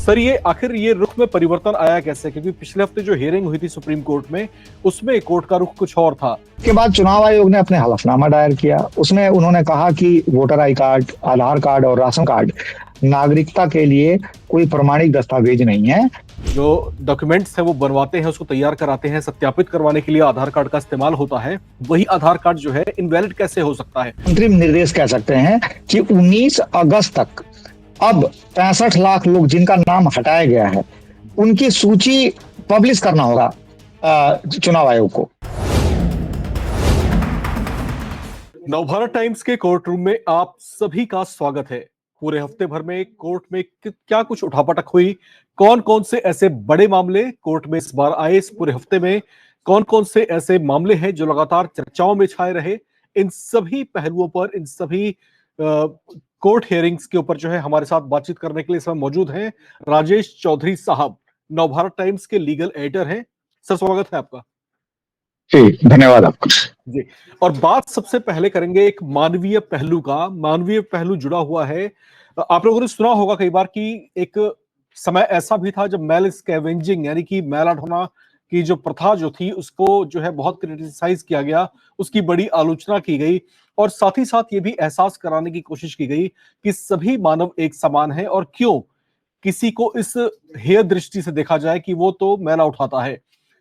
Sir ये आखिर ये रुख में परिवर्तन आया कैसे? क्योंकि पिछले हफ्ते जो हियरिंग हुई थी सुप्रीम कोर्ट में, उसमें कोर्ट का रुख कुछ और था। के बाद चुनाव आयोग ने अपने हलफनामा दायर किया। उसमें उन्होंने कहा कि voter I card, Aadhaar card और राशन कार्ड नागरिकता के लिए कोई प्रमाणिक दस्तावेज नहीं है। जो डॉक्यूमेंट्स है वो बनवाते हैं, उसको तैयार कराते हैं, सत्यापित करवाने के लिए आधार कार्ड का इस्तेमाल होता है। वही आधार कार्ड जो है इनवैलिड कैसे हो सकता है? अंतरिम निर्देश कह सकते हैं कि 19 अगस्त तक अब 65 लाख लोग जिनका नाम हटाया गया है, उनकी सूची पब्लिश करना होगा चुनाव आयोग को। नवभारत टाइम्स के कोर्ट रूम में आप सभी का स्वागत है। पूरे हफ्ते भर में कोर्ट में क्या कुछ उठापटक हुई, कौन कौन से ऐसे बड़े मामले कोर्ट में इस बार आए, इस पूरे हफ्ते में कौन कौन से ऐसे मामले हैं जो लगातार चर्चाओं में छाए रहे, इन सभी पहलुओं पर, इन सभी कोर्ट हियरिंग्स के ऊपर जो है हमारे साथ बातचीत करने के लिए इस समय मौजूद हैं राजेश चौधरी साहब, नवभारत टाइम्स के लीगल एडिटर हैं। सर स्वागत है आपका। जी धन्यवाद आपका। जी, और बात सबसे पहले करेंगे एक मानवीय पहलू का। मानवीय पहलू जुड़ा हुआ है। आप लोगों ने सुना होगा कई बार कि एक समय ऐसा भी था जब मेल स्कैवेंजिंग यानी कि मैला ढोना की जो प्रथा जो थी उसको जो है बहुत क्रिटिसाइज किया गया, उसकी बड़ी आलोचना की गई और साथ ही साथ ये भी एहसास कराने की कोशिश की गई कि सभी मानव एक समान है और क्यों किसी को इस हेय दृष्टि से देखा जाए कि वो तो मैला उठाता है।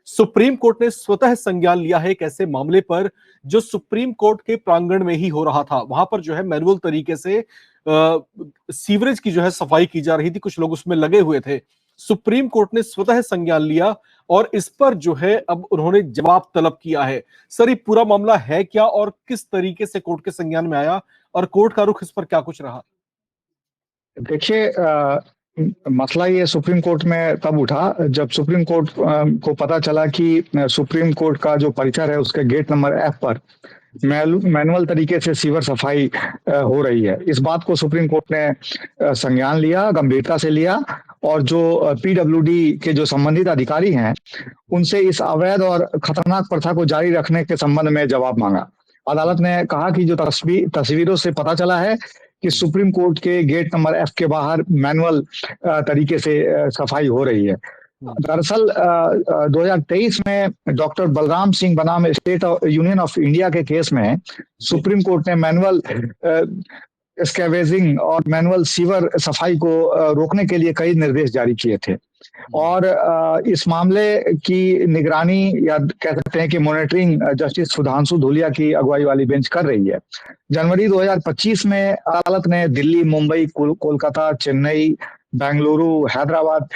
सुप्रीम कोर्ट ने स्वतः संज्ञान लिया है एक ऐसे मामले पर जो सुप्रीम कोर्ट के प्रांगण में ही हो रहा था। वहां पर जो है मैनुअल तरीके से सीवरेज की जो है सफाई की जा रही थी, कुछ लोग उसमें लगे हुए थे। सुप्रीम कोर्ट ने स्वतः संज्ञान लिया और इस पर जो है अब उन्होंने जवाब तलब किया है। सर ये पूरा मामला है क्या और किस तरीके से कोर्ट के संज्ञान में आया और कोर्ट का रुख इस पर क्या कुछ रहा? देखिए, मसला ये सुप्रीम कोर्ट में तब उठा जब सुप्रीम कोर्ट को पता चला कि सुप्रीम कोर्ट का जो परिसर है उसके गेट नंबर F पर मैनुअल तरीके से सीवर सफाई हो रही है। इस बात को सुप्रीम कोर्ट ने संज्ञान लिया, गंभीरता से लिया और जो PWD के जो संबंधित अधिकारी हैं उनसे इस अवैध और खतरनाक प्रथा को जारी रखने के संबंध में जवाब मांगा। अदालत ने कहा कि जो तस्वीरों से पता चला है कि सुप्रीम कोर्ट के गेट नंबर F के बाहर मैनुअल तरीके से सफाई हो रही है। दरअसल 2023 में डॉक्टर बलराम सिंह बनाम स्टेट यूनियन ऑफ इंडिया के केस में सुप्रीम कोर्ट ने मैनुअल स्कैवेजिंग और मैनुअल सीवर सफाई को रोकने के लिए कई निर्देश जारी किए थे और इस मामले की निगरानी या कह सकते हैं कि मॉनिटरिंग जस्टिस सुधांशु धूलिया की अगुवाई वाली बेंच कर रही है। जनवरी 2025 में अदालत ने दिल्ली, मुंबई, कोलकाता, चेन्नई, बेंगलुरु, हैदराबाद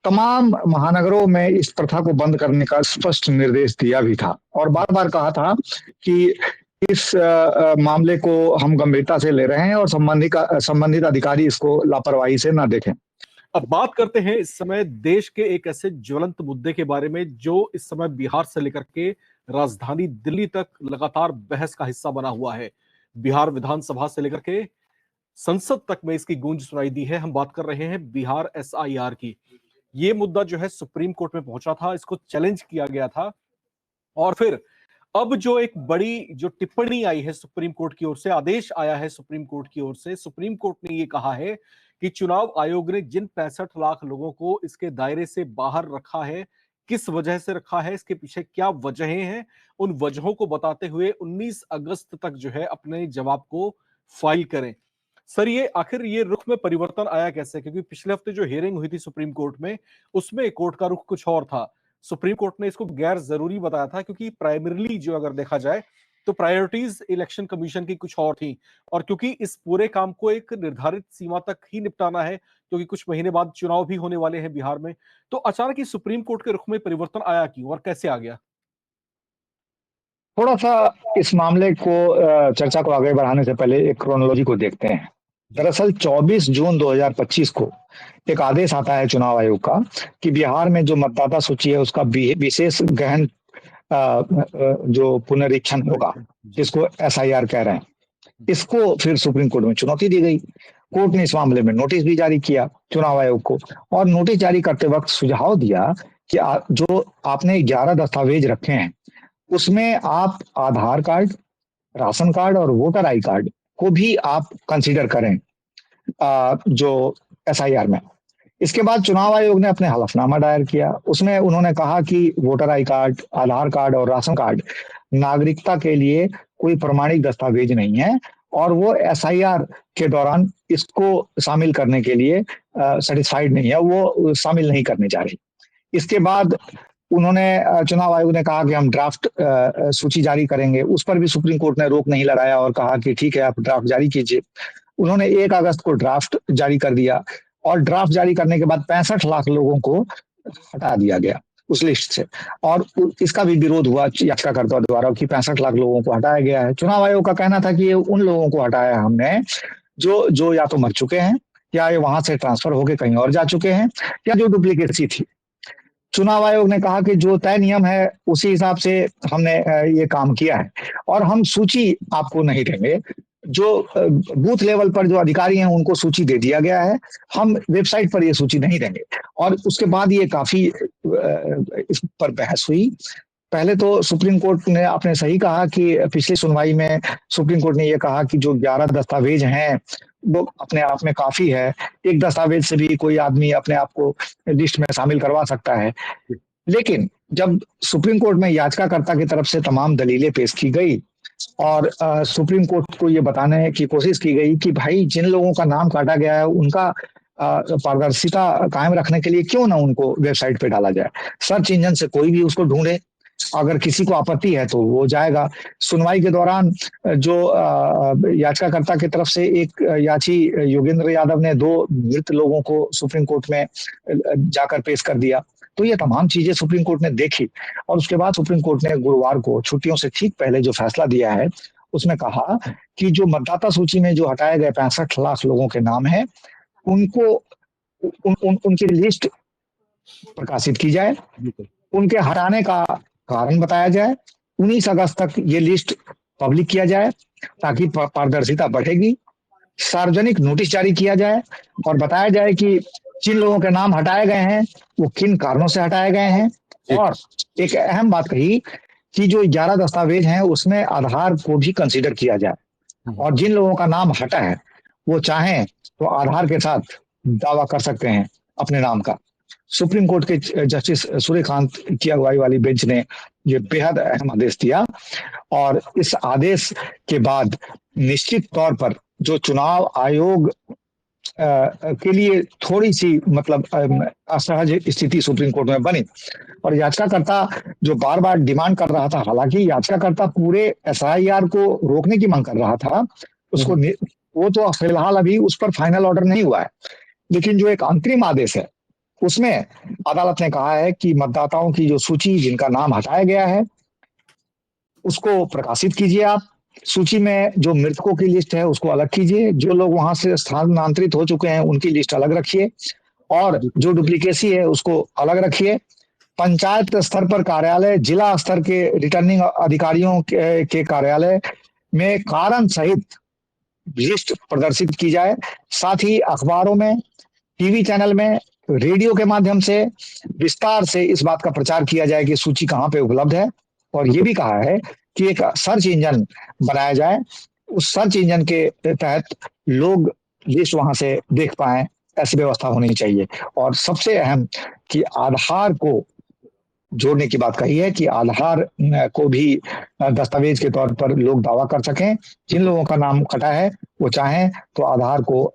तमाम महानगरों में इस प्रथा को बंद करने का स्पष्ट निर्देश दिया भी था और बार बार कहा था कि इस मामले को हम गंभीरता से ले रहे हैं और संबंधित अधिकारी इसको लापरवाही से ना देखें। अब बात करते हैं इस समय देश के एक ऐसे ज्वलंत मुद्दे के बारे में जो इस समय बिहार से लेकर के राजधानी दिल्ली तक लगातार बहस का हिस्सा बना हुआ है। बिहार विधानसभा से लेकर के संसद तक में इसकी गूंज सुनाई दी है। हम बात कर रहे हैं बिहार SIR की। ये मुद्दा जो है सुप्रीम कोर्ट में पहुंचा था, इसको चैलेंज किया गया था और फिर अब जो एक बड़ी जो टिप्पणी आई है सुप्रीम कोर्ट की ओर से, आदेश आया है सुप्रीम कोर्ट की ओर से, सुप्रीम कोर्ट ने ये कहा है कि चुनाव आयोग ने जिन 65 लाख लोगों को इसके दायरे से बाहर रखा है, किस वजह से रखा है, इसके पीछे क्या वजहें हैं, उन वजहों को बताते हुए 19 अगस्त तक जो है अपने जवाब को फाइल करें। सर ये आखिर ये रुख में परिवर्तन आया कैसे? क्योंकि पिछले हफ्ते जो हियरिंग हुई थी सुप्रीम कोर्ट में, उसमें कोर्ट का रुख कुछ और था। सुप्रीम कोर्ट ने इसको गैर जरूरी बताया था क्योंकि प्राइमरीली जो अगर देखा जाए तो प्रायोरिटीज इलेक्शन कमीशन की कुछ और थी और क्योंकि इस पूरे काम को एक निर्धारित सीमा तक ही निपटाना है, क्योंकि कुछ महीने बाद चुनाव भी होने वाले हैं बिहार में, तो अचानक ही सुप्रीम कोर्ट के रुख में परिवर्तन आया क्यों और कैसे आ गया? थोड़ा सा इस मामले को चर्चा को आगे बढ़ाने से पहले एक क्रोनोलॉजी को देखते हैं। दरअसल 24 जून 2025 को एक आदेश आता है चुनाव आयोग का कि बिहार में जो मतदाता सूची है उसका विशेष गहन जो पुनरीक्षण होगा, जिसको SIR कह रहे हैं, इसको फिर सुप्रीम कोर्ट में चुनौती दी गई। कोर्ट ने इस मामले में नोटिस भी जारी किया चुनाव आयोग को और नोटिस जारी करते वक्त सुझाव दिया कि जो आपने 11 दस्तावेज रखे हैं उसमें आप आधार कार्ड, राशन कार्ड और वोटर आई कार्ड को भी आप कंसीडर करें जो SIR में। इसके बाद चुनाव आयोग ने अपने हलफनामा दायर किया। उसमें उन्होंने कहा कि voter I card, Aadhaar card और राशन कार्ड नागरिकता के लिए कोई प्रमाणिक दस्तावेज नहीं है और वो एसआईआर के दौरान इसको शामिल करने के लिए सेटिस्फाइड नहीं है, वो शामिल नहीं करने जा रही। इसके बाद उन्होंने चुनाव आयोग ने कहा कि हम ड्राफ्ट सूची जारी करेंगे। उस पर भी सुप्रीम कोर्ट ने रोक नहीं लगाया और कहा कि ठीक है, आप ड्राफ्ट जारी कीजिए। उन्होंने 1 अगस्त को ड्राफ्ट जारी कर दिया और ड्राफ्ट जारी करने के बाद 65 लाख लोगों को हटा दिया गया उस लिस्ट से और इसका भी विरोध हुआ याचिकाकर्ता द्वारा कि 65 लाख लोगों को हटाया गया है। चुनाव आयोग का कहना था कि ये उन लोगों को हटाया है हमने जो जो या तो मर चुके हैं या ये वहां से ट्रांसफर होकर कहीं और जा चुके हैं या जो डुप्लीकेसी थी। चुनाव आयोग ने कहा कि जो तय नियम है उसी हिसाब से हमने ये काम किया है और हम सूची आपको नहीं देंगे। जो बूथ लेवल पर जो अधिकारी हैं उनको सूची दे दिया गया है, हम वेबसाइट पर ये सूची नहीं देंगे। और उसके बाद ये काफी इस पर बहस हुई। पहले तो सुप्रीम कोर्ट ने आपने सही कहा कि पिछली सुनवाई में सुप्रीम कोर्ट ने ये कहा कि जो 11 दस्तावेज हैं वो अपने आप में काफी है। एक दस्तावेज से भी कोई आदमी अपने आप को लिस्ट में शामिल करवा सकता है। लेकिन जब सुप्रीम कोर्ट में याचिकाकर्ता की तरफ से तमाम दलीलें पेश की गई और सुप्रीम कोर्ट को ये बताने की कोशिश की गई कि भाई जिन लोगों का नाम काटा गया है उनका पारदर्शिता कायम रखने के लिए क्यों ना उनको वेबसाइट पे डाला जाए, सर्च इंजन से कोई भी उसको ढूंढे, अगर किसी को आपत्ति है तो वो जाएगा। सुनवाई के दौरान जो याचिकाकर्ता की तरफ से एक याची योगेंद्र यादव ने 2 मृत लोगों को सुप्रीम कोर्ट में जाकर पेश कर दिया। तो ये तमाम चीजें सुप्रीम कोर्ट ने देखी और उसके बाद सुप्रीम कोर्ट ने गुरुवार को छुट्टियों से ठीक पहले जो फैसला दिया है उसमें कहा कि जो मतदाता सूची में जो हटाए गए 65 लाख लोगों के नाम है उनको उनकी लिस्ट प्रकाशित की जाए, उनके हटाने का कारण बताया जाए, 19 अगस्त तक ये लिस्ट पब्लिक किया जाए ताकि पारदर्शिता बढ़ेगी, सार्वजनिक नोटिस जारी किया जाए और बताया जाए कि जिन लोगों के नाम हटाए गए हैं वो किन कारणों से हटाए गए हैं। और एक अहम बात कही कि जो 11 दस्तावेज हैं उसमें आधार को भी कंसीडर किया जाए और जिन लोगों का नाम हटा है वो चाहें तो आधार के साथ दावा कर सकते हैं अपने नाम का। सुप्रीम कोर्ट के जस्टिस सूर्यकांत की अगुवाई वाली बेंच ने ये बेहद अहम आदेश दिया और इस आदेश के बाद निश्चित तौर पर जो चुनाव आयोग के लिए थोड़ी सी मतलब असहज स्थिति सुप्रीम कोर्ट में बनी और याचिकाकर्ता जो बार बार डिमांड कर रहा था, हालांकि याचिकाकर्ता पूरे एसआईआर को रोकने की मांग कर रहा था, उसको वो तो फिलहाल अभी उस पर फाइनल ऑर्डर नहीं हुआ है, लेकिन जो एक अंतरिम आदेश है उसमें अदालत ने कहा है कि मतदाताओं की जो सूची जिनका नाम हटाया गया है उसको प्रकाशित कीजिए। आप सूची में जो मृतकों की लिस्ट है उसको अलग कीजिए, जो लोग वहां से स्थानांतरित हो चुके हैं उनकी लिस्ट अलग रखिए और जो डुप्लीकेसी है उसको अलग रखिए। पंचायत स्तर पर कार्यालय, जिला स्तर के रिटर्निंग अधिकारियों के कार्यालय में कारण सहित लिस्ट प्रदर्शित की जाए। साथ ही अखबारों में, टीवी चैनल में, रेडियो के माध्यम से विस्तार से इस बात का प्रचार किया जाए कि सूची कहाँ पे उपलब्ध है। और ये भी कहा है कि एक सर्च इंजन बनाया जाए, उस सर्च इंजन के तहत लोग लिस्ट वहां से देख पाए, ऐसी व्यवस्था होनी चाहिए। और सबसे अहम कि आधार को जोड़ने की बात कही है कि आधार को भी दस्तावेज के तौर पर लोग दावा कर सकें। जिन लोगों का नाम कटा है वो चाहें तो आधार को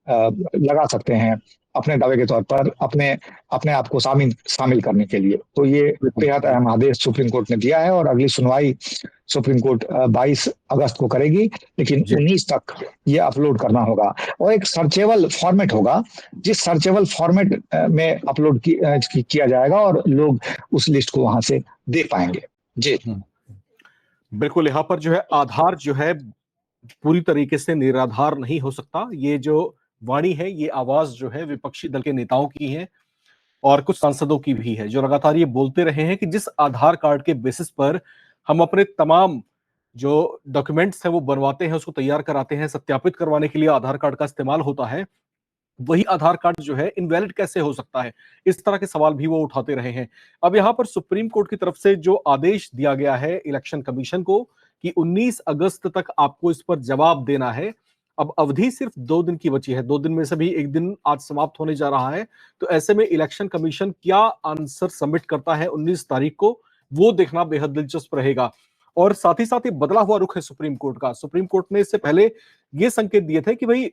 लगा सकते हैं अपने दावे के तौर पर अपने आप को शामिल करने के लिए। तो ये बेहद अहम आदेश सुप्रीम कोर्ट ने दिया है और अगली सुनवाई सुप्रीम कोर्ट 22 अगस्त को करेगी, लेकिन 19 तक ये अपलोड करना होगा और एक सर्चेबल फॉर्मेट होगा, जिस सर्चेबल फॉर्मेट में अपलोड किया जाएगा और लोग उस लिस्ट को वहां से देख पाएंगे। जी बिल्कुल, यहाँ पर जो है आधार जो है पूरी तरीके से निराधार नहीं हो सकता। ये जो वाणी है, ये आवाज जो है विपक्षी दल के नेताओं की है और कुछ सांसदों की भी है, जो लगातार ये बोलते रहे हैं कि जिस आधार कार्ड के बेसिस पर हम अपने तमाम जो डॉक्यूमेंट्स हैं वो बनवाते हैं, उसको तैयार कराते हैं, सत्यापित करवाने के लिए आधार कार्ड का इस्तेमाल होता है, वही आधार कार्ड जो है इनवैलिड कैसे हो सकता है। इस तरह के सवाल भी वो उठाते रहे हैं। अब यहाँ पर सुप्रीम कोर्ट की तरफ से जो आदेश दिया गया है इलेक्शन कमीशन को कि 19 अगस्त तक आपको इस पर जवाब देना है, अब अवधि सिर्फ 2 दिन की बची है, 2 दिन में से भी एक दिन आज समाप्त होने जा रहा है। तो ऐसे में इलेक्शन कमीशन क्या आंसर सबमिट करता है 19 तारीख को, वो देखना बेहद दिलचस्प रहेगा। और साथ ही साथ ये बदला हुआ रुख है सुप्रीम कोर्ट का। सुप्रीम कोर्ट ने इससे पहले ये संकेत दिए थे कि भाई,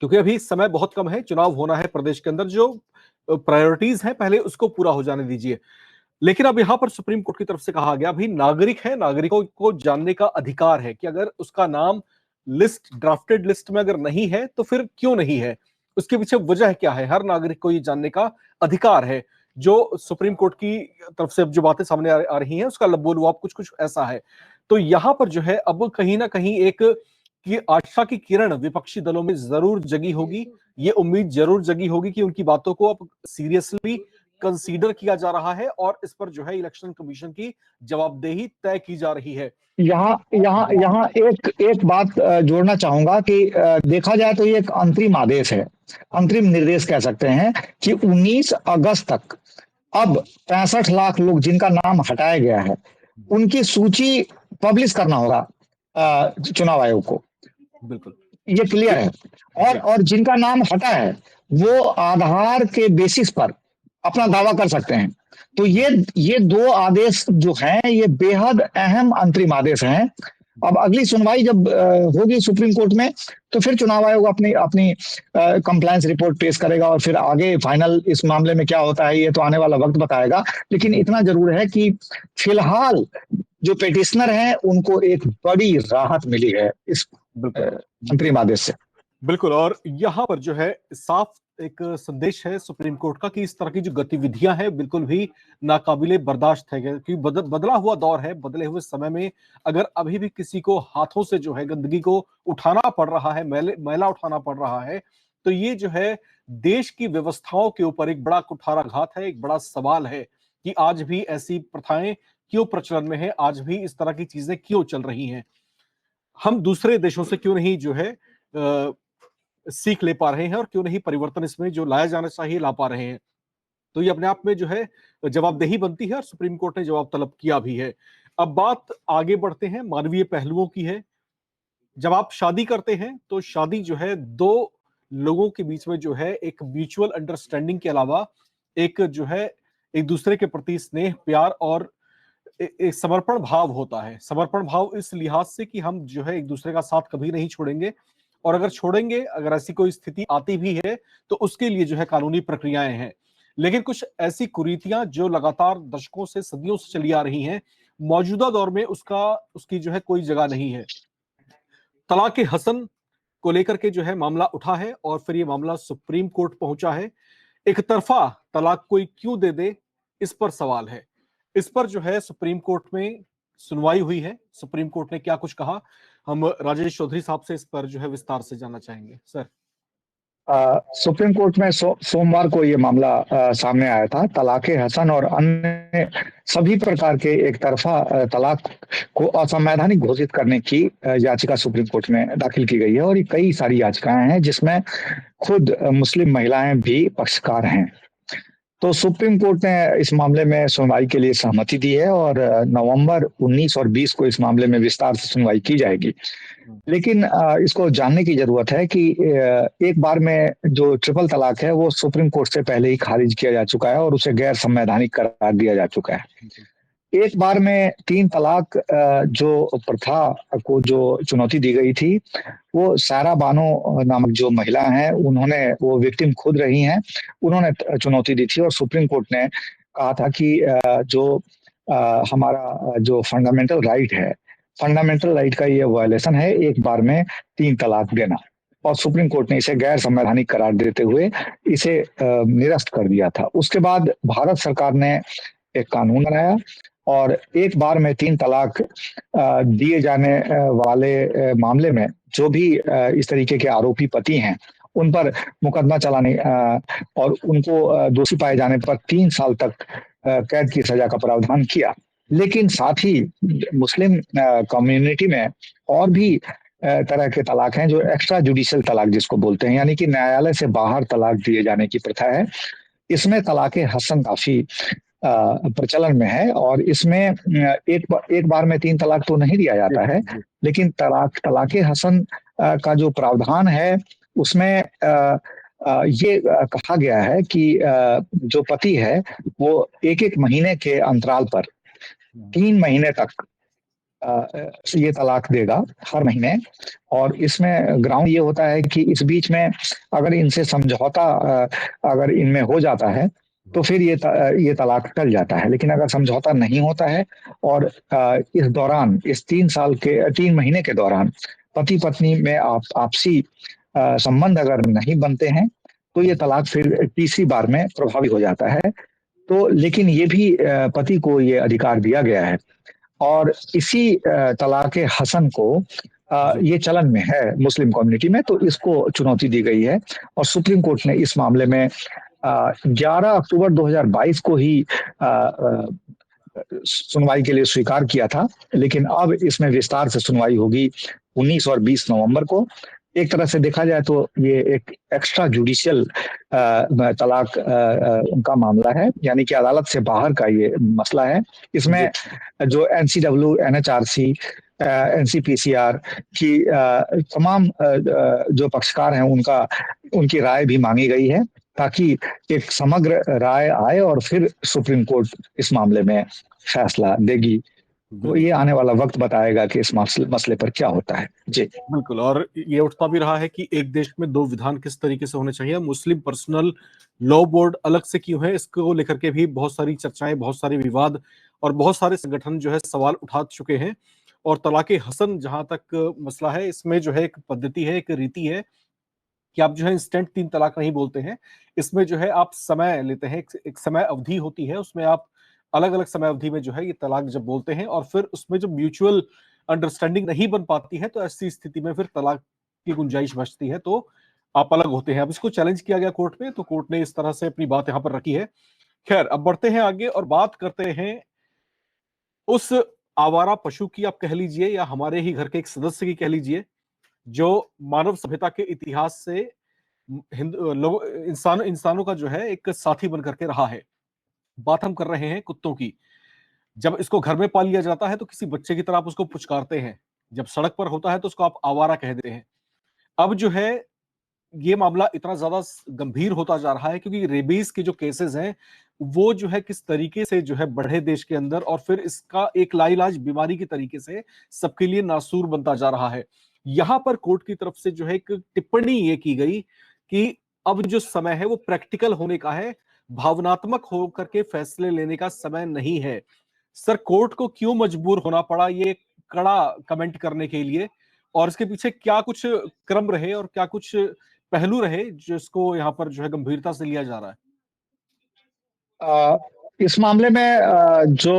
क्योंकि अभी समय बहुत कम है, चुनाव होना है प्रदेश के अंदर, जो प्रायोरिटीज है पहले उसको पूरा हो जाने दीजिए। लेकिन अब यहां पर सुप्रीम कोर्ट की तरफ से कहा गया, भी नागरिक है, नागरिकों को जानने का अधिकार है कि अगर उसका नाम लिस्ट, ड्राफ्टेड लिस्ट में अगर नहीं है तो फिर क्यों नहीं है, उसके पीछे वजह क्या है, हर नागरिक को ये जानने का अधिकार है। जो सुप्रीम कोर्ट की तरफ से अब जो बातें सामने आ रही हैं, उसका लबोलुआब कुछ कुछ ऐसा है। तो यहां पर जो है अब कहीं ना कहीं एक कि आशा की किरण विपक्षी दलों में जरूर जगी होगी, ये उम्मीद जरूर जगी होगी कि उनकी बातों को अब सीरियसली कंसीडर किया जा रहा है और इस पर जो है इलेक्शन कमीशन की जवाबदेही तय की जा रही है। यहाँ यहाँ यहाँ एक एक बात जोड़ना चाहूंगा कि देखा जाए तो ये एक अंतरिम आदेश है, अंतरिम निर्देश कह सकते हैं कि 19 अगस्त तक अब 65 लाख लोग जिनका नाम हटाया गया है उनकी सूची पब्लिश करना होगा चुनाव आयोग को। बिल्कुल, ये क्लियर है। और जिनका नाम हटा है वो आधार के बेसिस पर अपना दावा कर सकते हैं। तो ये दो आदेश जो हैं ये बेहद अहम अंतरिम आदेश हैं। अब अगली सुनवाई जब होगी सुप्रीम कोर्ट में तो फिर चुनाव आयोग अपनी अपनी कंप्लायंस रिपोर्ट पेश करेगा और फिर आगे फाइनल इस मामले में क्या होता है ये तो आने वाला वक्त बताएगा। लेकिन इतना जरूर है कि फिलहाल जो पेटिशनर हैं उनको एक बड़ी राहत मिली है इस अंतरिम आदेश से। बिल्कुल। और यहाँ पर जो है साफ एक संदेश है सुप्रीम कोर्ट का कि इस तरह की जो गतिविधियां हैं बिल्कुल भी नाकाबिले बर्दाश्त है, क्योंकि बदला हुआ दौर है। बदले हुए समय में अगर अभी भी किसी को हाथों से जो है गंदगी को उठाना पड़ रहा है, मैला उठाना पड़ रहा है, तो ये जो है देश की व्यवस्थाओं के ऊपर एक बड़ा कुठाराघात है, एक बड़ा सवाल है कि आज भी ऐसी प्रथाएं क्यों प्रचलन में है, आज भी इस तरह की चीजें क्यों चल रही हैं। हम दूसरे देशों से क्यों नहीं जो है सीख ले पा रहे हैं और क्यों नहीं परिवर्तन इसमें जो लाया जाना चाहिए ला पा रहे हैं। तो ये अपने आप में जो है जवाबदेही बनती है और सुप्रीम कोर्ट ने जवाब तलब किया भी है। अब बात आगे बढ़ते हैं, मानवीय पहलुओं की है। जब आप शादी करते हैं तो शादी जो है दो लोगों के बीच में जो है एक म्यूचुअल अंडरस्टैंडिंग के अलावा एक जो है एक दूसरे के प्रति स्नेह, प्यार और एक समर्पण भाव होता है। समर्पण भाव इस लिहाज से कि हम जो है एक दूसरे का साथ कभी नहीं छोड़ेंगे, और अगर छोड़ेंगे, अगर ऐसी कोई स्थिति आती भी है तो उसके लिए जो है कानूनी प्रक्रियाएं हैं। लेकिन कुछ ऐसी कुरीतियां जो लगातार दशकों से, सदियों से चली आ रही हैं, मौजूदा दौर में उसकी जो है कोई जगह नहीं है। तलाक ए हसन को लेकर के जो है मामला उठा है और फिर ये मामला सुप्रीम कोर्ट पहुंचा है। एक तरफा तलाक कोई क्यों दे दे, इस पर सवाल है। इस पर जो है सुप्रीम कोर्ट में सुनवाई हुई है। सुप्रीम कोर्ट ने क्या कुछ कहा, हम राजेश चौधरी साहब से इस पर जो है विस्तार से जानना चाहेंगे। सर, सुप्रीम कोर्ट में सोमवार को ये मामला सामने आया था। तलाक़े हसन और अन्य सभी प्रकार के एक तरफा तलाक को असंवैधानिक घोषित करने की याचिका सुप्रीम कोर्ट में दाखिल की गई है और ये कई सारी याचिकाएं हैं जिसमें खुद मुस्लिम महिलाएं भी पक्षकार हैं। तो सुप्रीम कोर्ट ने इस मामले में सुनवाई के लिए सहमति दी है और नवंबर 19 और 20 को इस मामले में विस्तार से सुनवाई की जाएगी। लेकिन इसको जानने की जरूरत है कि एक बार में जो ट्रिपल तलाक है वो सुप्रीम कोर्ट से पहले ही खारिज किया जा चुका है और उसे गैर संवैधानिक करार दिया जा चुका है। एक बार में 3 तलाक जो प्रथा को जो चुनौती दी गई थी वो सारा बानो नामक जो महिला हैं उन्होंने, वो विक्टिम खुद रही हैं, उन्होंने चुनौती दी थी और सुप्रीम कोर्ट ने कहा था कि जो हमारा जो फंडामेंटल राइट है, फंडामेंटल राइट का ये वायलेशन है एक बार में 3 तलाक देना, और सुप्रीम कोर्ट ने इसे गैर संवैधानिक करार देते हुए इसे निरस्त कर दिया था। उसके बाद भारत सरकार ने एक कानून बनाया और एक बार में 3 तलाक दिए जाने वाले मामले में जो भी इस तरीके के आरोपी पति हैं उन पर मुकदमा चलाने और उनको दोषी पाए जाने पर 3 साल तक कैद की सजा का प्रावधान किया। लेकिन साथ ही मुस्लिम कम्युनिटी में और भी तरह के तलाक हैं जो एक्स्ट्रा जुडिशियल तलाक जिसको बोलते हैं, यानी कि न्यायालय से बाहर तलाक दिए जाने की प्रथा है। इसमें तलाक़े हसन काफी प्रचलन में है और इसमें एक बार में 3 तलाक तो नहीं दिया जाता है, लेकिन तलाक़े हसन का जो प्रावधान है उसमें ये कहा गया है कि जो पति है वो एक एक महीने के अंतराल पर 3 महीने तक ये तलाक देगा हर महीने। और इसमें ग्राउंड ये होता है कि इस बीच में अगर इनसे समझौता अगर इनमें हो जाता है तो फिर ये तलाक टल जाता है। लेकिन अगर समझौता नहीं होता है और इस दौरान इस 3 महीने के दौरान पति पत्नी में आपसी संबंध अगर नहीं बनते हैं तो ये तलाक फिर तीसरी बार में प्रभावी हो जाता है। तो लेकिन ये भी पति को ये अधिकार दिया गया है। और इसी तलाक हसन को ये चलन में है मुस्लिम कम्युनिटी में, तो इसको चुनौती दी गई है। और सुप्रीम कोर्ट ने इस मामले में 11 अक्टूबर 2022 को ही सुनवाई के लिए स्वीकार किया था। लेकिन अब इसमें विस्तार से सुनवाई होगी 19 और 20 नवंबर को। एक तरह से देखा जाए तो ये एक एक्स्ट्रा जुडिशियल तलाक का मामला है, यानी कि अदालत से बाहर का ये मसला है। इसमें जो NCW, NHRC, NCPCR की तमाम जो पक्षकार हैं उनकी राय भी मांगी गई है ताकि एक समग्र राय आए और फिर सुप्रीम कोर्ट इस मामले में फैसला देगी। तो ये आने वाला वक्त बताएगा कि इस मसले पर क्या होता है। जी बिल्कुल। और ये उठता भी रहा है कि एक देश में दो विधान किस तरीके से होने चाहिए। मुस्लिम पर्सनल लॉ बोर्ड अलग से क्यों है, इसको लेकर के भी बहुत सारी चर्चाएं, बहुत सारे विवाद और बहुत सारे संगठन जो है सवाल उठा चुके हैं। और तलाक हसन जहां तक मसला है, इसमें जो है एक पद्धति है, एक रीति है कि आप जो है इंस्टेंट 3 तलाक नहीं बोलते हैं। इसमें जो है आप समय लेते हैं, एक समय अवधि होती है, उसमें आप अलग अलग समय अवधि में जो है ये तलाक जब बोलते हैं और फिर उसमें जो म्यूचुअल अंडरस्टैंडिंग नहीं बन पाती है तो ऐसी स्थिति में फिर तलाक की गुंजाइश बचती है, तो आप अलग होते हैं। अब इसको चैलेंज किया गया कोर्ट में, तो कोर्ट ने इस तरह से अपनी बात यहां पर रखी है। खैर, अब बढ़ते हैं आगे और बात करते हैं उस आवारा पशु की, आप कह लीजिए, या हमारे ही घर के एक सदस्य की कह लीजिए, जो मानव सभ्यता के इतिहास से लोग इंसानों का जो है एक साथी बन करके रहा है। बात हम कर रहे हैं कुत्तों की। जब इसको घर में पाल लिया जाता है तो किसी बच्चे की तरह आप उसको पुचकारते हैं, जब सड़क पर होता है तो उसको आप आवारा कह देते हैं। अब जो है ये मामला इतना ज्यादा गंभीर होता जा रहा है क्योंकि रेबीज के जो केसेस हैं वो जो है किस तरीके से जो है बढ़े देश के अंदर, और फिर इसका एक लाइलाज बीमारी की तरीके से सबके लिए नासूर बनता जा रहा है। यहां पर कोर्ट की तरफ से जो है एक टिप्पणी ये की गई कि अब जो समय है वो प्रैक्टिकल होने का है, भावनात्मक होकर के फैसले लेने का समय नहीं है। सर, कोर्ट को क्यों मजबूर होना पड़ा ये कड़ा कमेंट करने के लिए, और इसके पीछे क्या कुछ क्रम रहे और क्या कुछ पहलू रहे जिसको यहाँ पर जो है गंभीरता से लिया जा रहा है? इस मामले में जो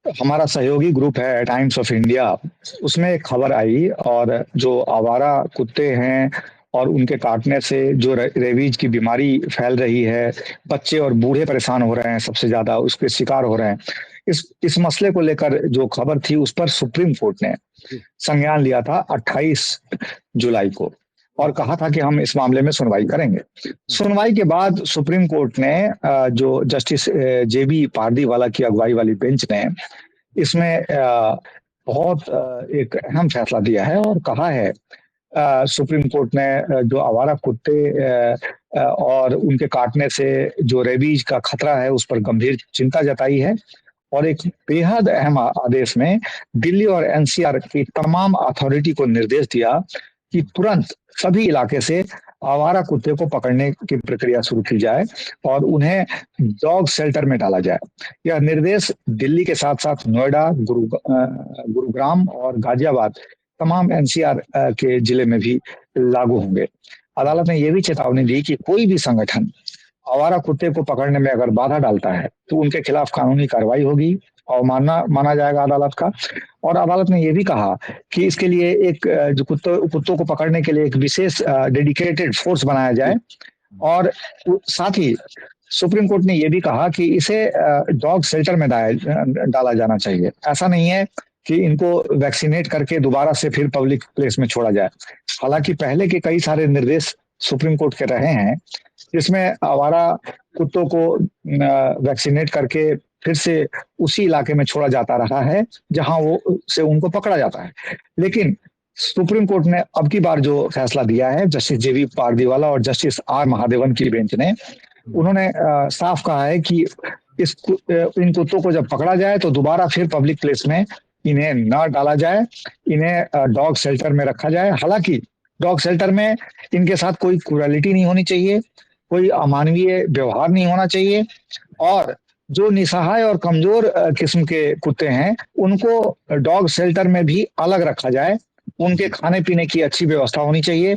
हमारा सहयोगी ग्रुप है टाइम्स ऑफ इंडिया, उसमें एक खबर आई और जो आवारा कुत्ते हैं और उनके काटने से जो रेबीज की बीमारी फैल रही है, बच्चे और बूढ़े परेशान हो रहे हैं, सबसे ज्यादा उसके शिकार हो रहे हैं। इस मसले को लेकर जो खबर थी उस पर सुप्रीम कोर्ट ने संज्ञान लिया था 28 जुलाई को और कहा था कि हम इस मामले में सुनवाई करेंगे। सुनवाई के बाद सुप्रीम कोर्ट ने जो जस्टिस JB पारदीवाला की अगुवाई वाली बेंच ने इसमें बहुत एक अहम फैसला दिया है और कहा है, सुप्रीम कोर्ट ने जो आवारा कुत्ते और उनके काटने से जो रेबीज का खतरा है उस पर गंभीर चिंता जताई है और एक बेहद अहम आदेश में दिल्ली और NCR की तमाम अथॉरिटी को निर्देश दिया कि तुरंत सभी इलाके से आवारा कुत्ते को पकड़ने की प्रक्रिया शुरू की जाए और उन्हें डॉग शेल्टर में डाला जाए। यह निर्देश दिल्ली के साथ साथ नोएडा, गुरुग्राम और गाजियाबाद तमाम NCR के जिले में भी लागू होंगे। अदालत ने यह भी चेतावनी दी कि कोई भी संगठन आवारा कुत्ते को पकड़ने में अगर बाधा डालता है तो उनके खिलाफ कानूनी कार्रवाई होगी और माना जाएगा अदालत का। और अदालत ने यह भी कहा कि इसके लिए एक जो कुत्तों को पकड़ने के लिए एक विशेष डेडिकेटेड फोर्स बनाया जाए। और साथ ही सुप्रीम कोर्ट ने यह भी कहा कि इसे डॉग शेल्टर में डाला जाना चाहिए। ऐसा नहीं है कि इनको वैक्सीनेट करके दोबारा से फिर पब्लिक प्लेस में छोड़ा जाए। हालांकि पहले के कई सारे निर्देश सुप्रीम कोर्ट के रहे हैं जिसमें आवारा कुत्तों को वैक्सीनेट करके फिर से उसी इलाके में छोड़ा जाता रहा है जहां वो से उनको पकड़ा जाता है। लेकिन सुप्रीम कोर्ट ने अब की बार जो फैसला दिया है जस्टिस जेबी पारदीवाला और जस्टिस आर महादेवन की बेंच ने, उन्होंने साफ कहा है कि इन कुत्तों को जब पकड़ा जाए तो दोबारा फिर पब्लिक प्लेस में इन्हें न डाला जाए, इन्हें डॉग शेल्टर में रखा जाए। हालांकि डॉग शेल्टर में इनके साथ कोई क्रूरलिटी नहीं होनी चाहिए, कोई अमानवीय व्यवहार नहीं होना चाहिए, और जो निसहाय और कमजोर किस्म के कुत्ते हैं उनको डॉग शेल्टर में भी अलग रखा जाए। उनके खाने पीने की अच्छी व्यवस्था होनी चाहिए,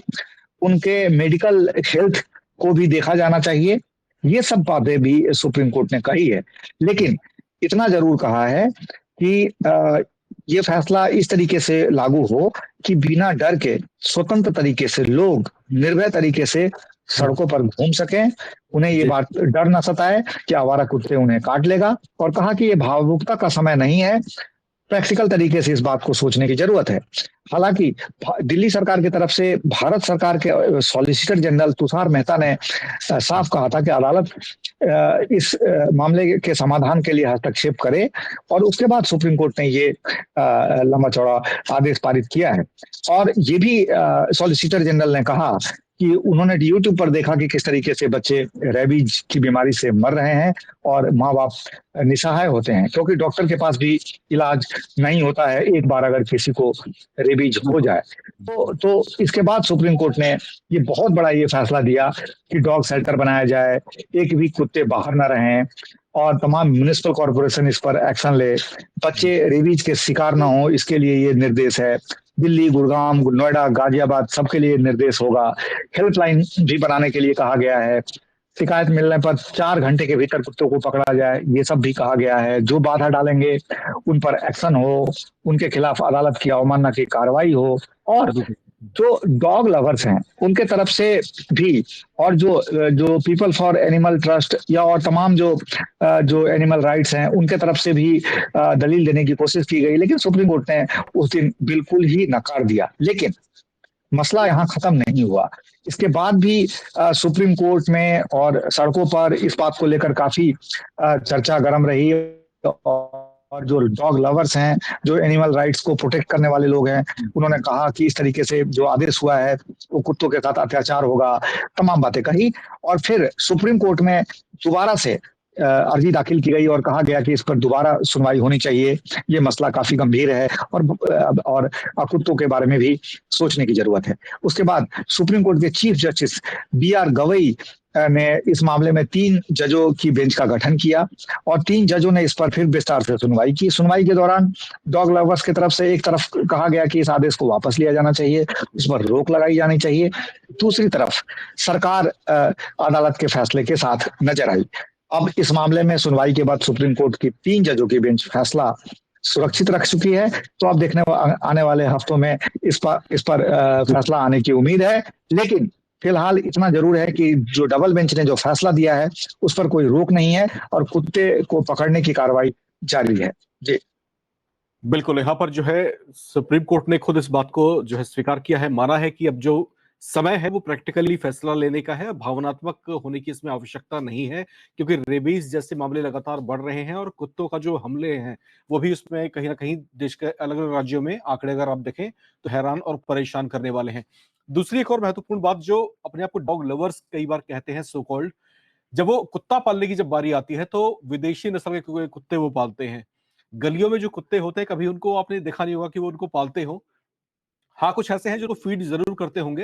उनके मेडिकल हेल्थ को भी देखा जाना चाहिए। ये सब बातें भी सुप्रीम कोर्ट ने कही है, लेकिन इतना जरूर कहा है कि ये फैसला इस तरीके से लागू हो कि बिना डर के स्वतंत्र तरीके से लोग निर्भय तरीके से सड़कों पर घूम सकें, उन्हें ये बात डर न सताए कि आवारा कुत्ते उन्हें काट लेगा। और कहा कि ये भावुकता का समय नहीं है, प्रैक्टिकल तरीके से इस बात को सोचने की जरूरत है। हालांकि दिल्ली सरकार की तरफ से भारत सरकार के सॉलिसिटर जनरल तुषार मेहता ने साफ कहा था कि अदालत इस मामले के समाधान के लिए हस्तक्षेप करे, और उसके बाद सुप्रीम कोर्ट ने ये लंबा चौड़ा आदेश पारित किया है। और ये भी सॉलिसिटर जनरल ने कहा कि उन्होंने यूट्यूब पर देखा कि किस तरीके से बच्चे रेबीज की बीमारी से मर रहे हैं और माँ बाप निसहाय होते हैं, क्योंकि डॉक्टर के पास भी इलाज नहीं होता है एक बार अगर किसी को रेबीज हो जाए। तो इसके बाद सुप्रीम कोर्ट ने ये बहुत बड़ा ये फैसला दिया कि डॉग शेल्टर बनाया जाए, एक भी कुत्ते बाहर ना रहें, और तमाम म्युनिसिपल कॉर्पोरेशन इस पर एक्शन ले, बच्चे रेबीज के शिकार ना हो, इसके लिए ये निर्देश है। दिल्ली, गुड़गांव, नोएडा, गाजियाबाद सबके लिए निर्देश होगा। हेल्पलाइन भी बनाने के लिए कहा गया है। शिकायत मिलने पर 4 घंटे के भीतर कुत्तों को पकड़ा जाए, ये सब भी कहा गया है। जो बाधा डालेंगे उन पर एक्शन हो, उनके खिलाफ अदालत की अवमानना की कार्रवाई हो। और जो डॉग लवर्स हैं उनके तरफ से भी, और जो जो पीपल फॉर एनिमल ट्रस्ट या और तमाम जो एनिमल राइट्स हैं उनके तरफ से भी दलील देने की कोशिश की गई, लेकिन सुप्रीम कोर्ट ने उस दिन बिल्कुल ही नकार दिया। लेकिन मसला यहाँ खत्म नहीं हुआ। इसके बाद भी सुप्रीम कोर्ट में और सड़कों पर इस बात को लेकर काफी चर्चा गर्म रही, और जो डॉग लवर्स हैं, जो एनिमल राइट्स को प्रोटेक्ट करने वाले लोग हैं, उन्होंने कहा कि इस तरीके से जो आदेश हुआ है वो कुत्तों के साथ अत्याचार होगा, तमाम बातें कही। और फिर सुप्रीम कोर्ट में दोबारा से अर्जी दाखिल की गई और कहा गया कि इस पर दोबारा सुनवाई होनी चाहिए, ये मसला काफी गंभीर है और कुत्तों के बारे में भी सोचने की जरूरत है। उसके बाद सुप्रीम कोर्ट के चीफ जस्टिस BR गवई ने इस मामले में 3 जजों की बेंच का गठन किया, और 3 जजों ने इस पर फिर विस्तार से सुनवाई की। सुनवाई के दौरान डॉग लवर्स की तरफ से एक तरफ कहा गया कि इस आदेश को वापस लिया जाना चाहिए, इस पर रोक लगाई जानी चाहिए। दूसरी तरफ सरकार अदालत के फैसले के साथ नजर आई। अब इस मामले में सुनवाई के बाद सुप्रीम कोर्ट की 3 जजों की बेंच फैसला सुरक्षित रख चुकी है। तो अब आने वाले हफ्तों में इस पर फैसला आने की उम्मीद है। लेकिन फिलहाल इतना जरूर है कि जो डबल बेंच ने जो फैसला दिया है उस पर कोई रोक नहीं है, और कुत्ते को पकड़ने की कार्रवाई जारी है। जी बिल्कुल, यहाँ पर जो है सुप्रीम कोर्ट ने खुद इस बात को जो है स्वीकार किया है, माना है कि अब जो समय है वो प्रैक्टिकली फैसला लेने का है, भावनात्मक होने की इसमें आवश्यकता नहीं है, क्योंकि रेबीज जैसे मामले लगातार बढ़ रहे हैं और कुत्तों का जो हमले हैं वो भी उसमें कहीं ना कहीं देश के अलग अलग राज्यों में आंकड़े अगर आप देखें तो हैरान और परेशान करने वाले हैं। दूसरी एक और महत्वपूर्ण बात, जो अपने आप को डॉग लवर्स कई बार कहते हैं सो कॉल्ड, जब वो कुत्ता पालने की जब बारी आती है तो विदेशी नस्ल के कुत्ते वो पालते हैं। गलियों में जो कुत्ते होते हैं कभी उनको आपने देखा नहीं होगा कि वो उनको पालते हो। हाँ, कुछ ऐसे हैं जो तो फीड जरूर करते होंगे,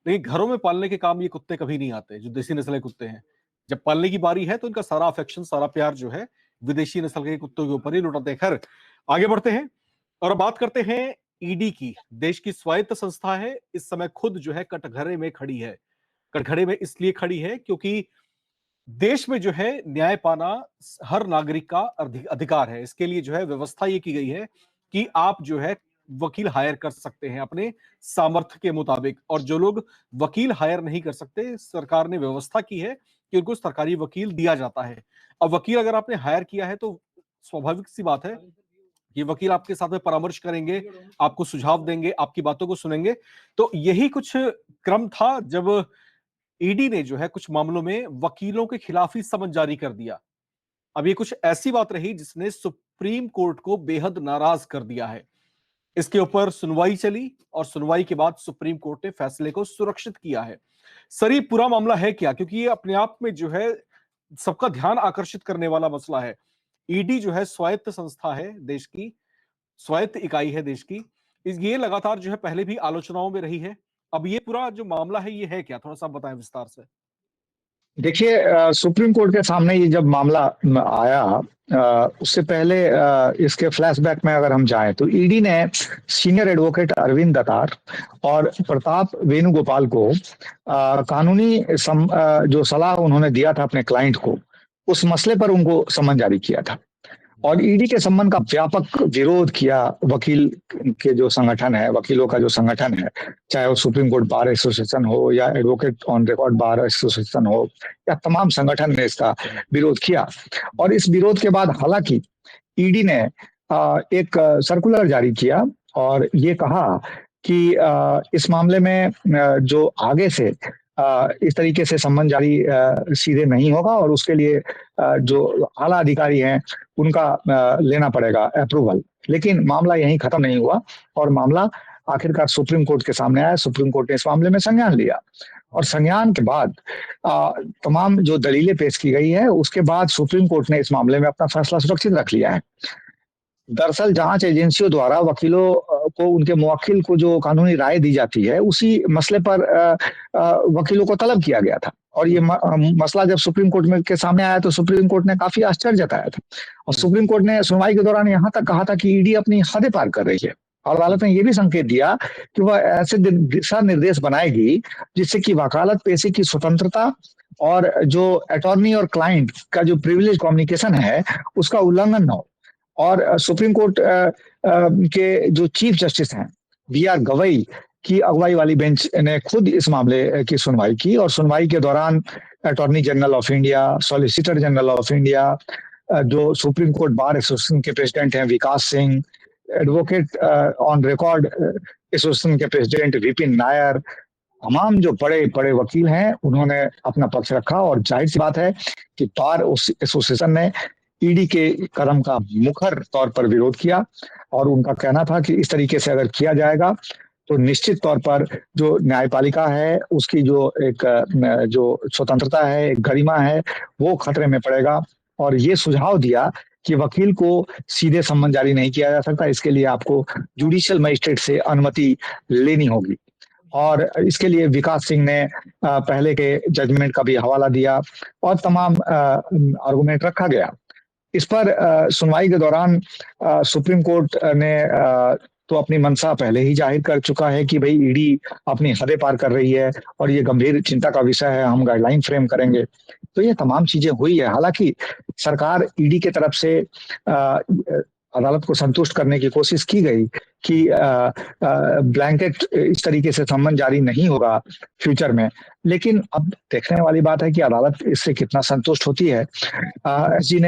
लेकिन घरों में पालने के काम ये कुत्ते कभी नहीं आते, जो देसी नस्ल के कुत्ते हैं। जब पालने की बारी है तो इनका सारा अफेक्शन, सारा प्यार जो है विदेशी नस्ल के कुत्तों के ऊपर ही लुटाते हैं। खैर, आगे बढ़ते हैं और अब बात करते हैं ईडी की। देश की स्वायत्त संस्था है, इस समय खुद जो है कटघरे में खड़ी है। कटघरे में इसलिए खड़ी है क्योंकि देश में जो है न्याय पाना हर नागरिक का अधिकार है। इसके लिए जो है व्यवस्था ये की गई है कि आप जो है वकील हायर कर सकते हैं अपने सामर्थ्य के मुताबिक, और जो लोग वकील हायर नहीं कर सकते, सरकार ने व्यवस्था की है कि उनको सरकारी वकील दिया जाता है। अब वकील अगर आपने हायर किया है तो स्वाभाविक सी बात है, ये वकील आपके साथ में परामर्श करेंगे, आपको सुझाव देंगे, आपकी बातों को सुनेंगे। तो यही कुछ क्रम था जब ईडी ने जो है कुछ मामलों में वकीलों के खिलाफ ही समन जारी कर दिया। अब ये कुछ ऐसी बात रही जिसने सुप्रीम कोर्ट को बेहद नाराज कर दिया है। इसके ऊपर सुनवाई चली और सुनवाई के बाद सुप्रीम कोर्ट ने फैसले को सुरक्षित किया है। सर, ये पूरा मामला है क्या? क्योंकि ये अपने आप में जो है सबका ध्यान आकर्षित करने वाला मसला है। ईडी जो है स्वायत्त संस्था है देश की, स्वायत्त इकाई है देश की। ये लगातार जो है पहले भी आलोचनाओं में रही है। अब ये पूरा जो मामला है ये है क्या? थोड़ा सा बताएं विस्तार से। देखिए, सुप्रीम कोर्ट के सामने ये जब मामला आया, उससे पहले इसके फ्लैशबैक में अगर हम जाएं तो ईडी ने सीनियर एडवोकेट अरविंद दतार और प्रताप वेणुगोपाल को जो सलाह उन्होंने दिया था अपने क्लाइंट को, उस मसले पर उनको समन जारी किया था। और ईडी के सम्मन का व्यापक विरोध किया वकील के जो संगठन है, वकीलों का जो संगठन है, चाहे वो सुप्रीम कोर्ट बार एसोसिएशन हो या advocate on record bar association हो, या तमाम संगठन ने इसका विरोध किया। और इस विरोध के बाद हालांकि ईडी ने एक सर्कुलर जारी किया और ये कहा कि इस मामले में जो आगे से इस तरीके से सम्मन जारी सीधे नहीं होगा और उसके लिए जो आला अधिकारी हैं उनका लेना पड़ेगा अप्रूवल। लेकिन मामला यहीं खत्म नहीं हुआ और मामला आखिरकार सुप्रीम कोर्ट के सामने आया। सुप्रीम कोर्ट ने इस मामले में संज्ञान लिया और संज्ञान के बाद तमाम जो दलीलें पेश की गई है उसके बाद सुप्रीम कोर्ट ने इस मामले में अपना फैसला सुरक्षित रख लिया है। दरअसल जांच एजेंसियों द्वारा वकीलों को, उनके मुवक्किल को जो कानूनी राय दी जाती है उसी मसले पर वकीलों को तलब किया गया था। और ये मसला जब सुप्रीम कोर्ट में के सामने आया तो सुप्रीम कोर्ट ने काफी आश्चर्य जताया था और सुप्रीम कोर्ट ने सुनवाई के दौरान यहाँ तक कहा था कि ईडी अपनी हदें पार कर रही है। और अदालत ने यह भी संकेत दिया कि वह ऐसे दिशा निर्देश बनाएगी जिससे कि वकालत पेशे की स्वतंत्रता और जो अटॉर्नी और क्लाइंट का जो प्रिविलेज कम्युनिकेशन है उसका उल्लंघन न हो। और सुप्रीम कोर्ट के जो चीफ जस्टिस हैं बी.आर. गवई की अगुवाई वाली बेंच ने खुद इस मामले की सुनवाई की और सुनवाई के दौरान attorney general of India, solicitor general of India, जो सुप्रीम कोर्ट बार एसोसिएशन के प्रेसिडेंट हैं Vikas Singh, advocate on record association के प्रेसिडेंट विपिन नायर, तमाम जो बड़े बड़े वकील हैं उन्होंने अपना पक्ष रखा। और जाहिर सी बात है कि बार एसोसिएशन ने ईडी के कदम का मुखर तौर पर विरोध किया और उनका कहना था कि इस तरीके से अगर किया जाएगा तो निश्चित तौर पर जो न्यायपालिका है उसकी जो एक जो स्वतंत्रता है, एक गरिमा है, वो खतरे में पड़ेगा। और ये सुझाव दिया कि वकील को सीधे सम्मन जारी नहीं किया जा सकता, इसके लिए आपको जुडिशियल मजिस्ट्रेट से अनुमति लेनी होगी। और इसके लिए विकास सिंह ने पहले के जजमेंट का भी हवाला दिया और तमाम आर्गुमेंट रखा गया। इस पर सुनवाई के दौरान सुप्रीम कोर्ट ने तो अपनी मंशा पहले ही जाहिर कर चुका है कि भाई ईडी अपनी हदें पार कर रही है और ये गंभीर चिंता का विषय है, हम गाइडलाइन फ्रेम करेंगे। तो ये तमाम चीजें हुई है। हालांकि सरकार ईडी के तरफ से अदालत को संतुष्ट करने की कोशिश की गई कि ब्लैंकेट इस तरीके से सम्मन जारी नहीं होगा फ्यूचर में। लेकिन अब देखने वाली बात है कि अदालत इससे कितना संतुष्ट होती है। एसजी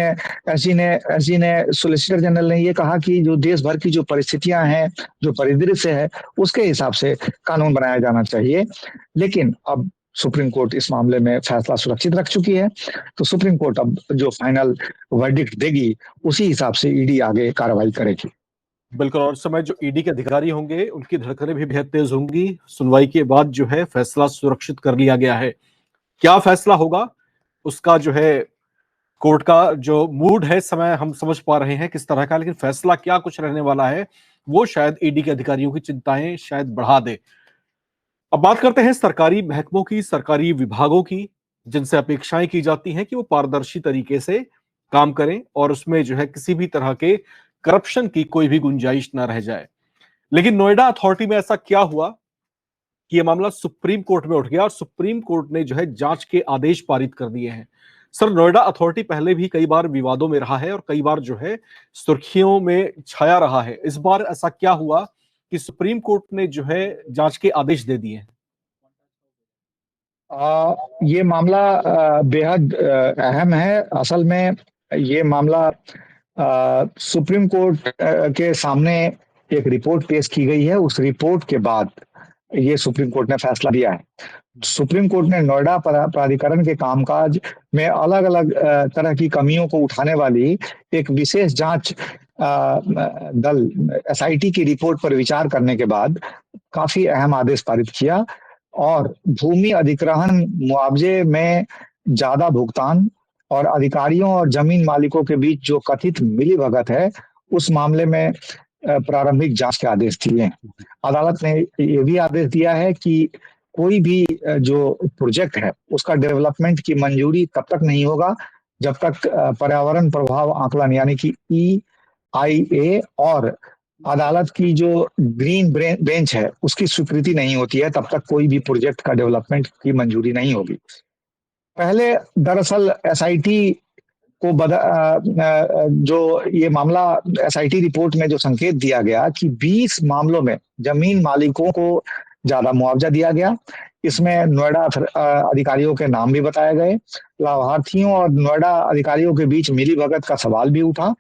ने सोलिसिटर जनरल ने ये कहा कि जो देश भर की जो परिस्थितियां हैं, जो परिदृश्य है, उसके हिसाब से कानून बनाया जाना चाहिए। लेकिन अब सुप्रीम कोर्ट इस मामले में फैसला सुरक्षित रख चुकी है, तो सुप्रीम कोर्ट अब जो फाइनल वर्डिक्ट देगी उसी हिसाब से ईडी आगे कार्रवाई करेगी। बिल्कुल, और इस समय जो ईडी के अधिकारी होंगे उनकी धड़कनें भी बेहद तेज होंगी। सुनवाई के बाद जो है फैसला सुरक्षित कर लिया गया है। क्या फैसला होगा उसका जो है कोर्ट का जो मूड है इस समय हम समझ पा रहे हैं किस तरह का, लेकिन फैसला क्या कुछ रहने वाला है वो शायद ईडी के अधिकारियों की चिंताएं शायद बढ़ा दे। अब बात करते हैं सरकारी महकमों की, सरकारी विभागों की, जिनसे अपेक्षाएं की जाती हैं कि वो पारदर्शी तरीके से काम करें और उसमें जो है किसी भी तरह के करप्शन की कोई भी गुंजाइश ना रह जाए। लेकिन नोएडा अथॉरिटी में ऐसा क्या हुआ कि यह मामला सुप्रीम कोर्ट में उठ गया और सुप्रीम कोर्ट ने जो है जांच के आदेश पारित कर दिए हैं। सर, नोएडा अथॉरिटी पहले भी कई बार विवादों में रहा है और कई बार जो है सुर्खियों में छाया रहा है। इस बार ऐसा क्या हुआ कि सुप्रीम कोर्ट ने जो है जांच के आदेश दे दिए हैं? ये मामला बेहद अहम है। असल में ये मामला सुप्रीम कोर्ट के सामने एक रिपोर्ट पेश की गई है। उस रिपोर्ट के बाद ये सुप्रीम कोर्ट ने फैसला दिया है। सुप्रीम कोर्ट ने नोएडा प्राधिकरण के कामकाज में अलग अलग तरह की कमियों को उठाने वाली एक विशेष जांच दल एसआईटी की रिपोर्ट पर विचार करने के बाद काफी अहम आदेश पारित किया और भूमि अधिग्रहण मुआवजे में ज्यादा भुगतान और अधिकारियों और जमीन मालिकों के बीच जो कथित मिलीभगत है उस मामले में प्रारंभिक जांच के आदेश दिए। अदालत ने ये भी आदेश दिया है कि कोई भी जो प्रोजेक्ट है उसका डेवलपमेंट की मंजूरी तब तक नहीं होगा जब तक पर्यावरण प्रभाव आकलन यानी कि EIA और अदालत की जो ग्रीन बेंच है उसकी स्वीकृति नहीं होती है, तब तक कोई भी प्रोजेक्ट का डेवलपमेंट की मंजूरी नहीं होगी। पहले दरअसल एसआईटी को जो ये मामला एसआईटी रिपोर्ट में जो संकेत दिया गया कि 20 मामलों में जमीन मालिकों को ज्यादा मुआवजा दिया गया। इसमें नोएडा अधिकारियों के नाम भी बताए गए, लाभार्थियों और नोएडा अधिकारियों के बीच मिलीभगत का सवाल भी उठा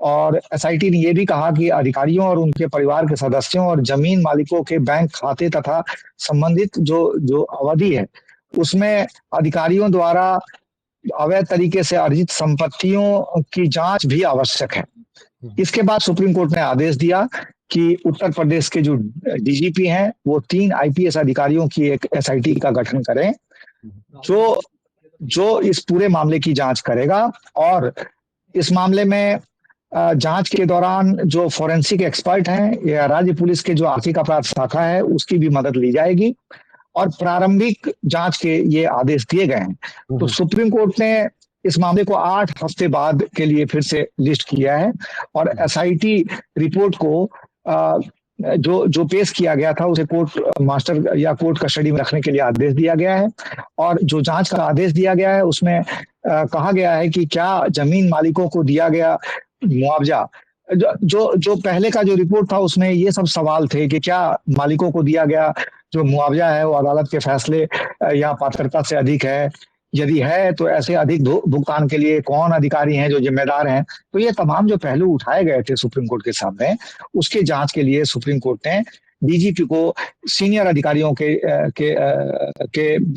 और एसआईटी ने यह भी कहा कि अधिकारियों और उनके परिवार के सदस्यों और जमीन मालिकों के बैंक खाते तथा संबंधित जो अवधि है उसमें अधिकारियों द्वारा अवैध तरीके से अर्जित संपत्तियों की जांच भी आवश्यक है। इसके बाद सुप्रीम कोर्ट ने आदेश दिया कि उत्तर प्रदेश के जो डीजीपी हैं वो 3 आईपीएस अधिकारियों की एक एसआईटी का गठन करें जो इस पूरे मामले की जांच करेगा और इस मामले में जांच के दौरान जो फोरेंसिक एक्सपर्ट हैं या राज्य पुलिस के जो आर्थिक अपराध शाखा है उसकी भी मदद ली जाएगी और प्रारंभिक जांच के ये आदेश दिए गए हैं। तो सुप्रीम कोर्ट ने इस मामले को 8 हफ्ते बाद के लिए फिर से लिस्ट किया है और एसआईटी रिपोर्ट को जो पेश किया गया था उसे कोर्ट मास्टर या कोर्ट कस्टडी में रखने के लिए आदेश दिया गया है और जो जांच का आदेश दिया गया है उसमें कहा गया है कि क्या जमीन मालिकों को दिया गया मुआवजा जो पहले का जो रिपोर्ट था उसमें ये सब सवाल थे कि क्या मालिकों को दिया गया जो मुआवजा है वो अदालत के फैसले या पात्रता से अधिक है, यदि है तो ऐसे अधिक भुगतान के लिए कौन अधिकारी हैं जो जिम्मेदार हैं। तो ये तमाम जो पहलू उठाए गए थे सुप्रीम कोर्ट के सामने उसके जांच के लिए सुप्रीम कोर्ट ने डीजीपी को सीनियर अधिकारियों के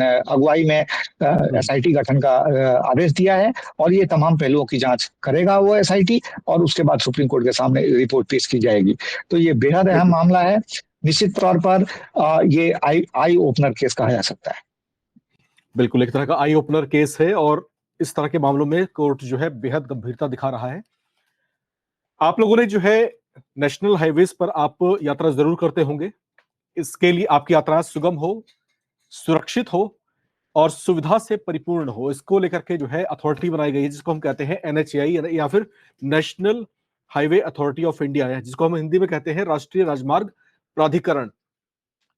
अगुवाई में एसआईटी गठन का आदेश दिया है और ये तमाम पहलुओं की जांच करेगा वो एसआईटी और उसके बाद सुप्रीम कोर्ट के सामने रिपोर्ट पेश की जाएगी। तो ये बेहद अहम मामला है, निश्चित तौर पर ये आई ओपनर केस कहा जा सकता है। बिल्कुल एक तरह का आई ओपनर केस है और इस तरह के मामलों में कोर्ट जो है बेहद गंभीरता दिखा रहा है। आप लोगों ने जो है नेशनल हाईवेज पर आप यात्रा जरूर करते होंगे, इसके लिए आपकी यात्रा सुगम हो, सुरक्षित हो और सुविधा से परिपूर्ण हो, इसको लेकर के जो है अथॉरिटी बनाई गई है जिसको हम कहते हैं NHAI या फिर national highway authority of India है, जिसको हम हिंदी में कहते हैं राष्ट्रीय राजमार्ग प्राधिकरण।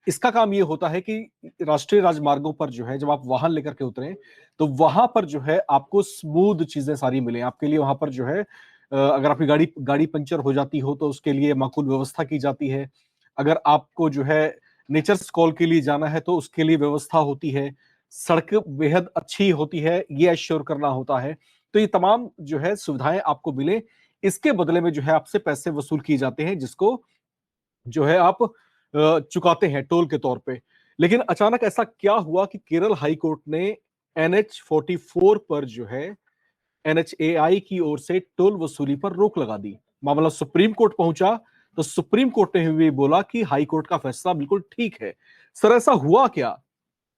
इसका काम ये होता है कि राष्ट्रीय राजमार्गों पर जो है जब आप वाहन लेकर के उतरें तो वहां पर जो है आपको स्मूथ चीजें सारी मिलें। आपके लिए वहां पर जो है अगर आपकी गाड़ी पंचर हो जाती हो तो उसके लिए माकूल व्यवस्था की जाती है। अगर आपको जो है नेचर्स कॉल के लिए जाना है तो उसके लिए व्यवस्था होती है। सड़क बेहद अच्छी होती है, ये एश्योर करना होता है। तो ये तमाम जो है सुविधाएं आपको मिले, इसके बदले में जो है आपसे पैसे वसूल किए जाते हैं जिसको जो है आप चुकाते हैं टोल के तौर पे। लेकिन अचानक ऐसा क्या हुआ कि केरल हाई कोर्ट ने NH-44 पर जो है NHAI की ओर से टोल वसूली पर रोक लगा दी। मामला सुप्रीम कोर्ट पहुंचा तो सुप्रीम कोर्ट ने भी बोला कि हाई कोर्ट का फैसला बिल्कुल ठीक है। सर ऐसा हुआ क्या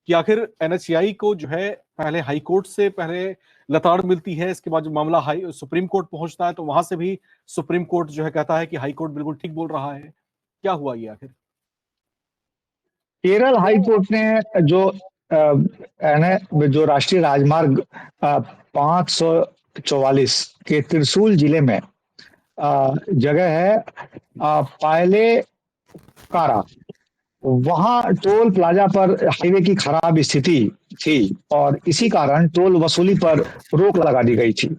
कि आखिर NHAI को जो है पहले हाई कोर्ट से पहले लताड़ मिलती है, इसके बाद जो मामला सुप्रीम कोर्ट पहुंचता है तो वहां से भी सुप्रीम कोर्ट जो है कहता है कि हाई कोर्ट बिल्कुल ठीक बोल रहा है। क्या हुआ ये आखिर? केरल हाई कोर्ट ने जो राष्ट्रीय राजमार्ग 544 के त्रिशूल जिले में जगह है पायले कारा, वहां टोल प्लाजा पर हाईवे की खराब स्थिति थी और इसी कारण टोल वसूली पर रोक लगा दी गई थी।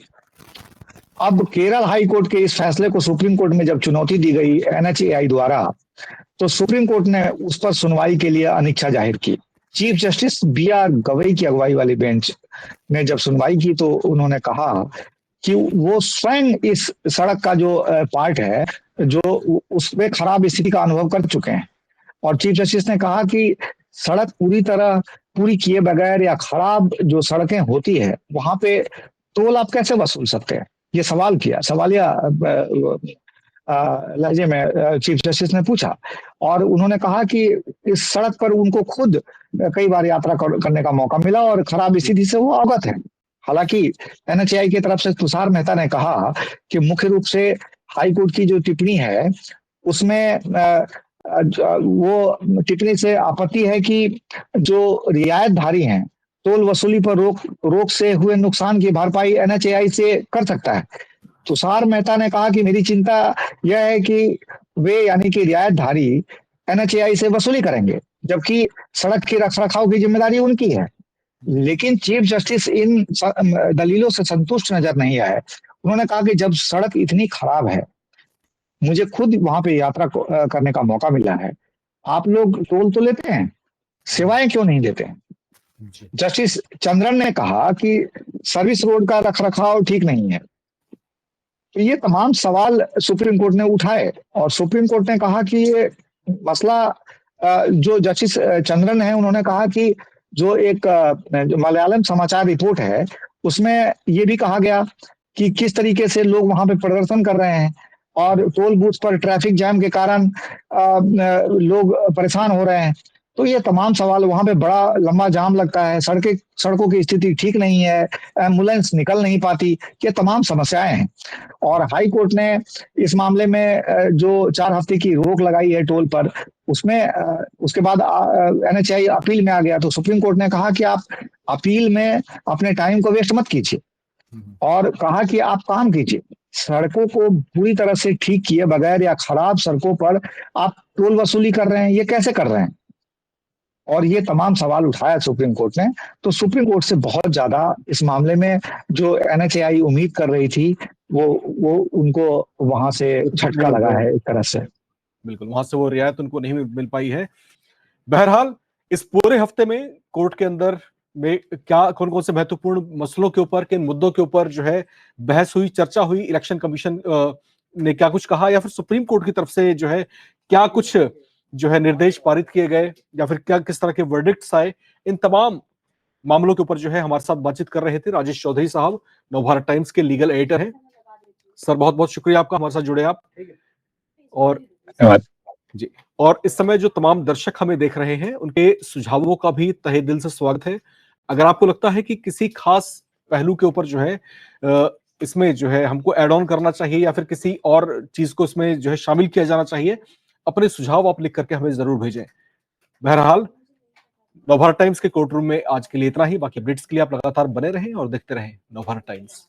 अब केरल हाई कोर्ट के इस फैसले को सुप्रीम कोर्ट में जब चुनौती दी गई NHAI द्वारा तो सुप्रीम कोर्ट ने उस पर सुनवाई के लिए अनिच्छा जाहिर की। चीफ जस्टिस BR गवई की अगुवाई वाली बेंच ने जब सुनवाई की तो उन्होंने कहा कि वो स्वयं इस सड़क का जो पार्ट है जो उसमें खराब स्थिति का अनुभव कर चुके हैं और चीफ जस्टिस ने कहा कि सड़क पूरी तरह पूरी किए बगैर या खराब जो सड़कें होती है वहां पे टोल आप कैसे वसूल सकते हैं? ये सवाल किया, सवालिया लहजे में चीफ जस्टिस ने पूछा। और उन्होंने कहा कि इस सड़क पर उनको खुद कई बार यात्रा करने का मौका मिला और खराब स्थिति से वो अवगत है। हालांकि एनएचएआई की तरफ से तुषार मेहता ने कहा कि मुख्य रूप से हाई कोर्ट की जो टिप्पणी है उसमें वो टिप्पणी से आपत्ति है कि जो रियायतधारी हैं टोल वसूली पर रोक से हुए नुकसान की भरपाई एनएचएआई से कर सकता है। तुषार मेहता ने कहा कि मेरी चिंता यह है कि वे यानी कि रियायतधारी एनएचएआई से वसूली करेंगे जबकि सड़क के रखरखाव की जिम्मेदारी उनकी है। लेकिन चीफ जस्टिस इन दलीलों से संतुष्ट नजर नहीं आए। उन्होंने कहा कि जब सड़क इतनी खराब है, मुझे खुद वहां पे यात्रा करने का मौका मिला है, आप लोग टोल तो लेते हैं, सेवाएं क्यों नहीं देते हैं? जस्टिस चंद्रन ने कहा कि सर्विस रोड का रखरखाव ठीक नहीं है। तो ये तमाम सवाल सुप्रीम कोर्ट ने उठाए और सुप्रीम कोर्ट ने कहा कि ये मसला जो जस्टिस चंद्रन है उन्होंने कहा कि जो एक जो मलयालम समाचार रिपोर्ट है उसमें ये भी कहा गया कि किस तरीके से लोग वहां पे प्रदर्शन कर रहे हैं और टोल बूथ पर ट्रैफिक जैम के कारण लोग परेशान हो रहे हैं। तो ये तमाम सवाल, वहां पे बड़ा लंबा जाम लगता है, सड़कों की स्थिति ठीक नहीं है, एम्बुलेंस निकल नहीं पाती, ये तमाम समस्याएं हैं। और हाई कोर्ट ने इस मामले में जो 4 हफ्ते की रोक लगाई है टोल पर, उसमें उसके बाद एनएचएआई अपील में आ गया। तो सुप्रीम कोर्ट ने कहा कि आप अपील में अपने टाइम को वेस्ट मत कीजिए और कहा कि आप काम कीजिए, सड़कों को पूरी तरह से ठीक किए बगैर या खराब सड़कों पर आप टोल वसूली कर रहे हैं, ये कैसे कर रहे हैं? और ये तमाम सवाल उठाया सुप्रीम कोर्ट ने। तो सुप्रीम कोर्ट से बहुत ज्यादा इस मामले में जो एनएचएआई उम्मीद कर रही थी वो उनको वहां से झटका लगा है एक तरह से। बिल्कुल, वहां से वो रियायत उनको नहीं मिल पाई है। बहरहाल इस पूरे हफ्ते में कोर्ट के अंदर में क्या कौन कौन से महत्वपूर्ण मसलों के ऊपर, किन मुद्दों के ऊपर जो है बहस हुई, चर्चा हुई, इलेक्शन कमीशन ने क्या कुछ कहा या फिर सुप्रीम कोर्ट की तरफ से जो है क्या कुछ जो है निर्देश पारित किए गए या फिर क्या किस तरह के वर्डिक्ट्स आए, इन तमाम मामलों के ऊपर जो है हमारे साथ बातचीत कर रहे थे राजेश चौधरी साहब, नवभारत टाइम्स के लीगल एडिटर हैं। सर बहुत बहुत शुक्रिया आपका, हमारे साथ जुड़े आप। और धन्यवाद जी। और इस समय जो तमाम दर्शक हमें देख रहे हैं उनके सुझावों का भी तहे दिल से स्वागत है। अगर आपको लगता है कि किसी खास पहलू के ऊपर जो है इसमें जो है हमको ऐड ऑन करना चाहिए या फिर किसी और चीज को इसमें जो है शामिल किया जाना चाहिए, अपने सुझाव आप लिख करके हमें जरूर भेजें। बहरहाल नवभारत टाइम्स के कोर्ट रूम में आज के लिए इतना ही। बाकी अपडेट्स के लिए आप लगातार बने रहें और देखते रहें नवभारत टाइम्स।